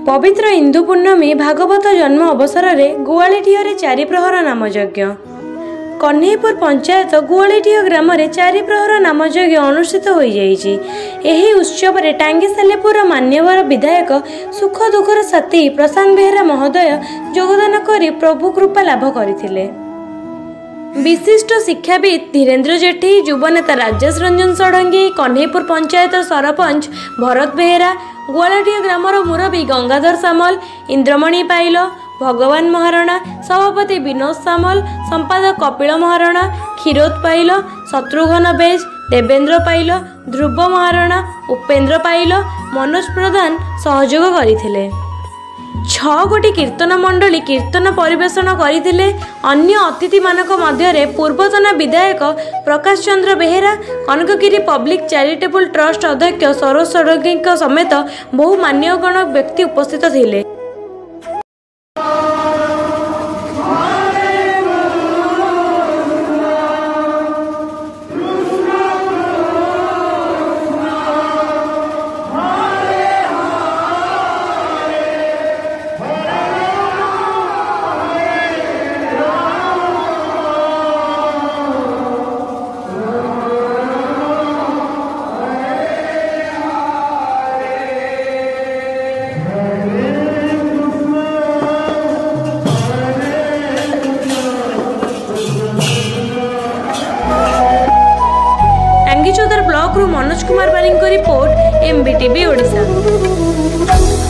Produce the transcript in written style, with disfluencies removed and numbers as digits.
पवित्र इंदु पूर्णमी भागवत जन्म अवसर में गुआलीटीह चारि प्रहर नामयज्ञ। कन्हैपुर पंचायत गुआलीटीह ग्राम में चारि प्रहर नामयज्ञ अनुष्ठित हो जाइछि। एही उत्सव में टांगी सालेपुर मान्यवर विधायक सुख दुखर साथी प्रशांत बेहेरा महोदय योगदान करी प्रभु कृपा लाभ करथिले। विशिष्ट शिक्षाविद धीरेन्द्र जेठी, युवनेता राजेश रंजन षडंगी, कन्हैपुर पंचायत सरपंच भरत बेहेरा, गुआलीटीह ग्रामर मुरबी गंगाधर सामल, इंद्रमणि पाइल, भगवान महाराणा, सभापति विनोद सामल, संपादक कपिल महाराणा, क्षीरोद पाइल, शत्रुघ्न बेज, देवेंद्र पाइल, ध्रुव महाराणा, उपेन्द्र पाइल, मनोज प्रधान सहयोग करथिले। 6 गोटी कीर्तन मंडली कीर्तन परिवेषण करथिले। अन्य अतिथि मानक मध्य पूर्वतन विधायक Prakash Chandra Behera, Kanakagiri public charitable trust अध्यक्ष सरोज षडंगी समेत बहु मान्यगण व्यक्ति उपस्थित थिले। टांगीचौदर ब्लॉक रु मनोज कुमार बारिंग रिपोर्ट, MBTV ओडिशा।